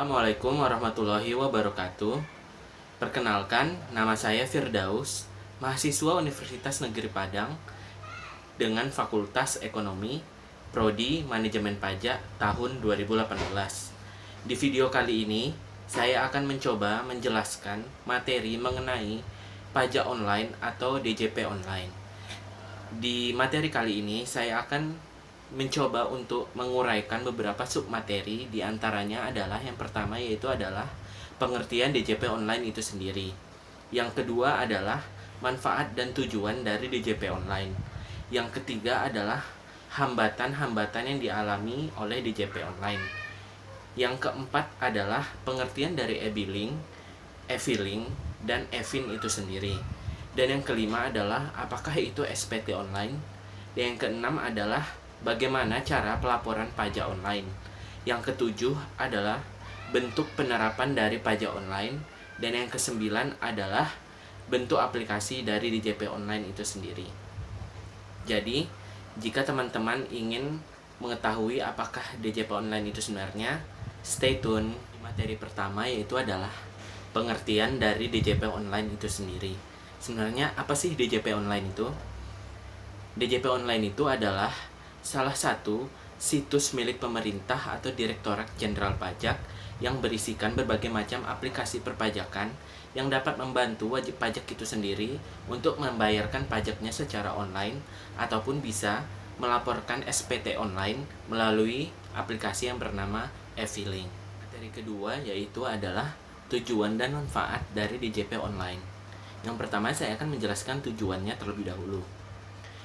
Assalamualaikum warahmatullahi wabarakatuh. Perkenalkan, nama saya Firdaus, mahasiswa Universitas Negeri Padang dengan Fakultas Ekonomi, Prodi Manajemen Pajak tahun 2018. Di video kali ini, saya akan mencoba menjelaskan materi mengenai pajak online atau DJP online. Di materi kali ini, saya akan mencoba untuk menguraikan beberapa submateri. Di antaranya adalah yang pertama yaitu adalah pengertian DJP online itu sendiri. Yang kedua adalah manfaat dan tujuan dari DJP online. Yang ketiga adalah hambatan-hambatan yang dialami oleh DJP online. Yang keempat adalah pengertian dari e-billing, e-filing, dan e-fin itu sendiri. Dan yang kelima adalah apakah itu SPT online. Dan yang keenam adalah bagaimana cara pelaporan pajak online. Yang ketujuh adalah bentuk penerapan dari pajak online. Dan yang kesembilan adalah bentuk aplikasi dari DJP online itu sendiri. Jadi, jika teman-teman ingin mengetahui apakah DJP online itu sebenarnya, stay tune. Di materi pertama yaitu adalah pengertian dari DJP online itu sendiri. Sebenarnya apa sih DJP online itu? DJP online itu adalah salah satu situs milik pemerintah atau Direktorat Jenderal Pajak yang berisikan berbagai macam aplikasi perpajakan yang dapat membantu wajib pajak itu sendiri untuk membayarkan pajaknya secara online ataupun bisa melaporkan SPT online melalui aplikasi yang bernama e-filing. Materi kedua yaitu adalah tujuan dan manfaat dari DJP online. Yang pertama saya akan menjelaskan tujuannya terlebih dahulu.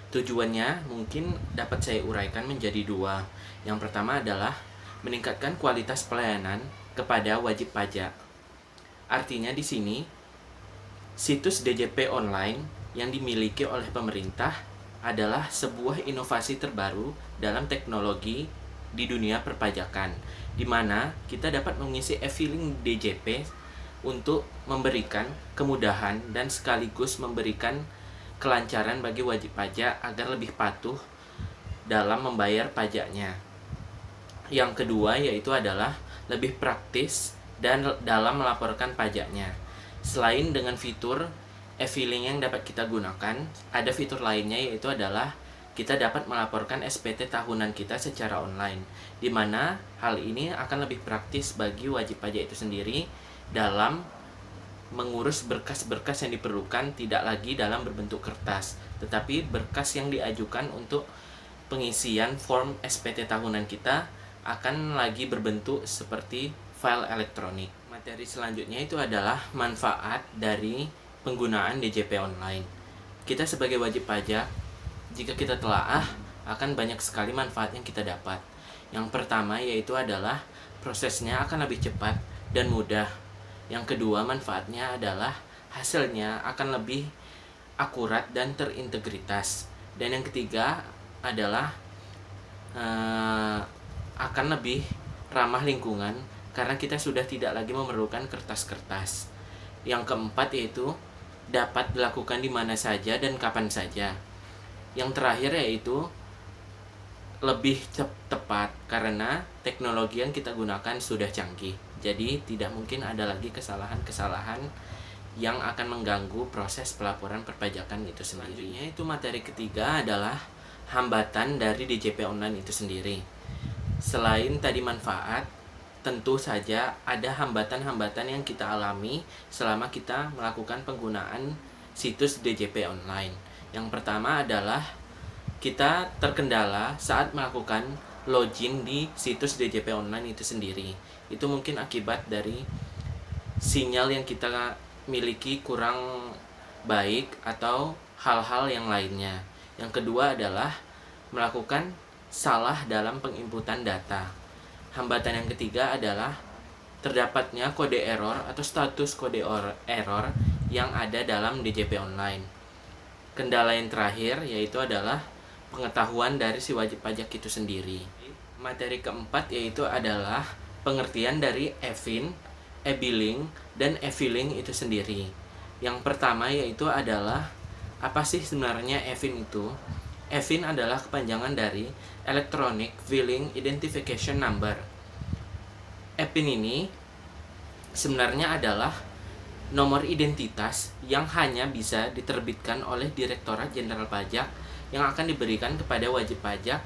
Tujuannya mungkin dapat saya uraikan menjadi dua. Yang pertama adalah meningkatkan kualitas pelayanan kepada wajib pajak. Artinya di sini situs DJP online yang dimiliki oleh pemerintah adalah sebuah inovasi terbaru dalam teknologi di dunia perpajakan, di mana kita dapat mengisi e-filing DJP untuk memberikan kemudahan dan sekaligus memberikan kelancaran bagi wajib pajak agar lebih patuh dalam membayar pajaknya. Yang kedua yaitu adalah lebih praktis dan dalam melaporkan pajaknya. Selain dengan fitur e-filing yang dapat kita gunakan, ada fitur lainnya yaitu adalah kita dapat melaporkan SPT tahunan kita secara online, di mana hal ini akan lebih praktis bagi wajib pajak itu sendiri dalam mengurus berkas-berkas yang diperlukan tidak lagi dalam berbentuk kertas, tetapi berkas yang diajukan untuk pengisian form SPT tahunan kita akan lagi berbentuk seperti file elektronik. Materi selanjutnya itu adalah manfaat dari penggunaan DJP online. Kita sebagai wajib pajak, jika kita telaah, akan banyak sekali manfaat yang kita dapat. Yang pertama yaitu adalah prosesnya akan lebih cepat dan mudah. Yang kedua, manfaatnya adalah hasilnya akan lebih akurat dan terintegritas. Dan yang ketiga adalah akan lebih ramah lingkungan karena kita sudah tidak lagi memerlukan kertas-kertas. Yang keempat yaitu dapat dilakukan di mana saja dan kapan saja. Yang terakhir yaitu lebih tepat karena teknologi yang kita gunakan sudah canggih. Jadi tidak mungkin ada lagi kesalahan-kesalahan yang akan mengganggu proses pelaporan perpajakan itu sendiri. Selanjutnya itu materi ketiga adalah hambatan dari DJP online itu sendiri. Selain tadi manfaat, tentu saja ada hambatan-hambatan yang kita alami selama kita melakukan penggunaan situs DJP online. Yang pertama adalah kita terkendala saat melakukan login di situs DJP online itu sendiri. Itu mungkin akibat dari sinyal yang kita miliki kurang baik atau hal-hal yang lainnya. Yang kedua adalah melakukan salah dalam penginputan data. Hambatan yang ketiga adalah terdapatnya kode error atau status kode error yang ada dalam DJP online. Kendala yang terakhir yaitu adalah pengetahuan dari si wajib pajak itu sendiri. Materi keempat yaitu adalah pengertian dari e-fin, e-billing, dan e-filing itu sendiri. Yang pertama yaitu adalah apa sih sebenarnya e-fin itu? E-fin adalah kepanjangan dari Electronic Filing Identification Number. E-fin ini sebenarnya adalah nomor identitas yang hanya bisa diterbitkan oleh Direktorat Jenderal Pajak yang akan diberikan kepada wajib pajak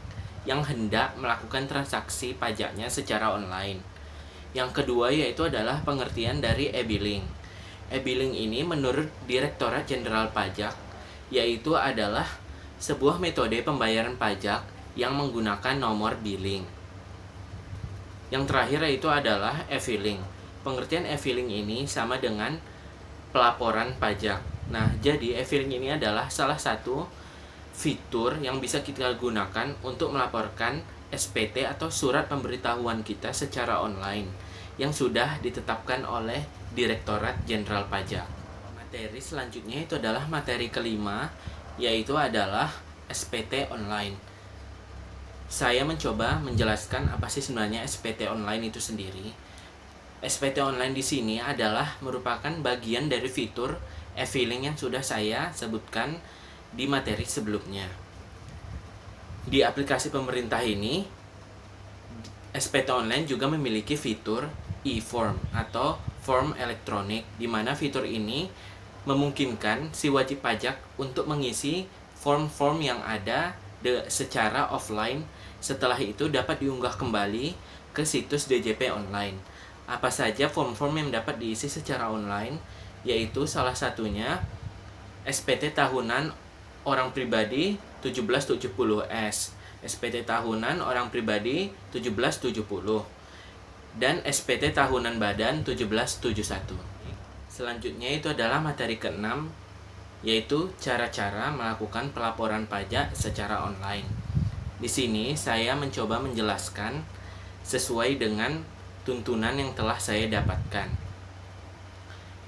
yang hendak melakukan transaksi pajaknya secara online. Yang kedua yaitu adalah pengertian dari e-billing. E-billing ini menurut Direktorat Jenderal Pajak yaitu adalah sebuah metode pembayaran pajak yang menggunakan nomor billing. Yang terakhir yaitu adalah e-filing. Pengertian e-filing ini sama dengan pelaporan pajak. Nah, jadi e-filing ini adalah salah satu fitur yang bisa kita gunakan untuk melaporkan SPT atau surat pemberitahuan kita secara online yang sudah ditetapkan oleh Direktorat Jenderal Pajak. Materi selanjutnya itu adalah materi kelima, yaitu adalah SPT online. Saya mencoba menjelaskan apa sih sebenarnya SPT online itu sendiri. SPT online di sini adalah merupakan bagian dari fitur e-filing yang sudah saya sebutkan di materi sebelumnya. Di aplikasi pemerintah ini, SPT online juga memiliki fitur e-form atau form elektronik, di mana fitur ini memungkinkan si wajib pajak untuk mengisi form-form yang ada secara offline. Setelah itu dapat diunggah kembali ke situs DJP online. Apa saja form-form yang dapat diisi secara online, yaitu salah satunya SPT tahunan orang pribadi 1770S, SPT tahunan orang pribadi 1770, dan SPT tahunan badan 1771. Selanjutnya itu adalah materi ke-6, yaitu cara-cara melakukan pelaporan pajak secara online. Di sini saya mencoba menjelaskan sesuai dengan tuntunan yang telah saya dapatkan.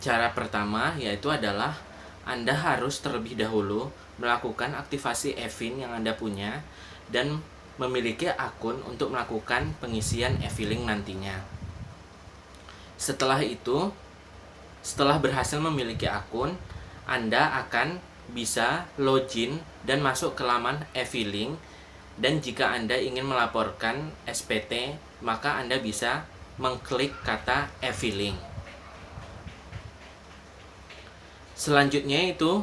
Cara pertama yaitu adalah Anda harus terlebih dahulu melakukan aktivasi e-fin yang Anda punya dan memiliki akun untuk melakukan pengisian e-filing nantinya. Setelah itu, setelah berhasil memiliki akun, Anda akan bisa login dan masuk ke laman e-filing, dan jika Anda ingin melaporkan SPT, maka Anda bisa mengklik kata e-filing. Selanjutnya itu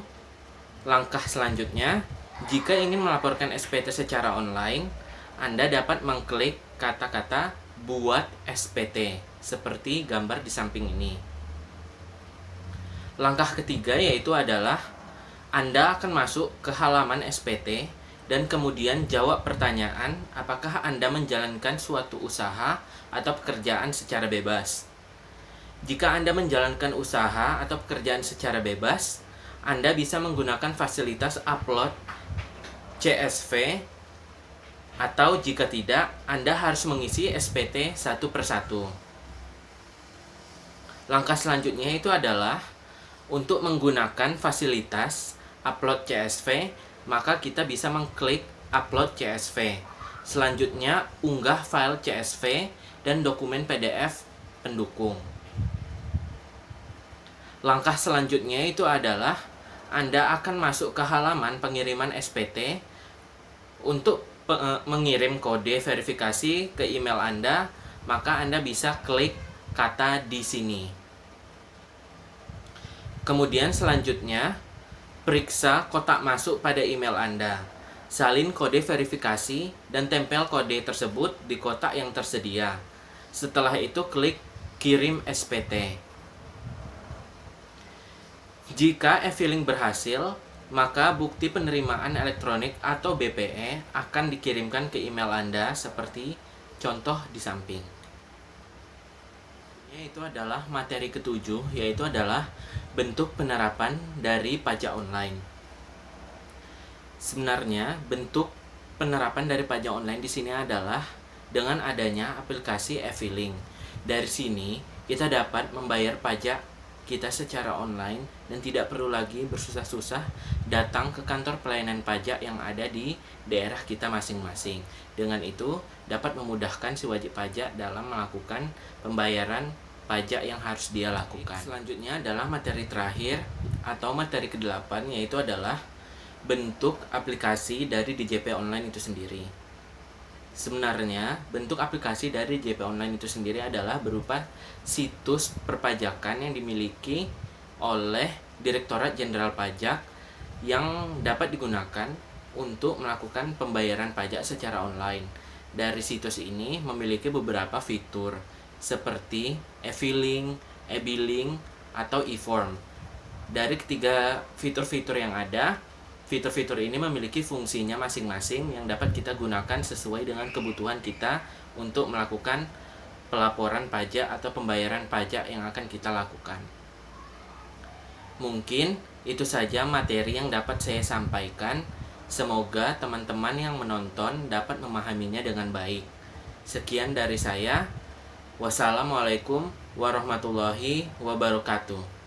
langkah selanjutnya, jika ingin melaporkan SPT secara online, Anda dapat mengklik kata-kata buat SPT seperti gambar di samping ini. Langkah ketiga yaitu adalah Anda akan masuk ke halaman SPT dan kemudian jawab pertanyaan apakah Anda menjalankan suatu usaha atau pekerjaan secara bebas. Jika Anda menjalankan usaha atau pekerjaan secara bebas, Anda bisa menggunakan fasilitas upload CSV, atau jika tidak, Anda harus mengisi SPT satu persatu. Langkah selanjutnya itu adalah untuk menggunakan fasilitas upload CSV, maka kita bisa mengklik upload CSV. Selanjutnya, unggah file CSV dan dokumen PDF pendukung. Langkah selanjutnya itu adalah Anda akan masuk ke halaman pengiriman SPT untuk mengirim kode verifikasi ke email Anda, maka Anda bisa klik kata di sini. Kemudian selanjutnya, periksa kotak masuk pada email Anda. Salin kode verifikasi dan tempel kode tersebut di kotak yang tersedia. Setelah itu klik kirim SPT. Jika e-filing berhasil, maka bukti penerimaan elektronik atau BPE akan dikirimkan ke email Anda seperti contoh di samping. Itu adalah materi ketujuh, yaitu adalah bentuk penerapan dari pajak online. Sebenarnya bentuk penerapan dari pajak online di sini adalah dengan adanya aplikasi e-filing. Dari sini kita dapat membayar pajak kita secara online dan tidak perlu lagi bersusah-susah datang ke kantor pelayanan pajak yang ada di daerah kita masing-masing. Dengan itu dapat memudahkan si wajib pajak dalam melakukan pembayaran pajak yang harus dia lakukan. Selanjutnya adalah materi terakhir atau materi ke-8, yaitu adalah bentuk aplikasi dari DJP online itu sendiri. Sebenarnya, bentuk aplikasi dari JP Online itu sendiri adalah berupa situs perpajakan yang dimiliki oleh Direktorat Jenderal Pajak yang dapat digunakan untuk melakukan pembayaran pajak secara online. Dari situs ini memiliki beberapa fitur seperti e-filing, e-billing, atau e-form. Dari ketiga fitur-fitur yang ada, fitur-fitur ini memiliki fungsinya masing-masing yang dapat kita gunakan sesuai dengan kebutuhan kita untuk melakukan pelaporan pajak atau pembayaran pajak yang akan kita lakukan. Mungkin itu saja materi yang dapat saya sampaikan. Semoga teman-teman yang menonton dapat memahaminya dengan baik. Sekian dari saya. Wassalamualaikum warahmatullahi wabarakatuh.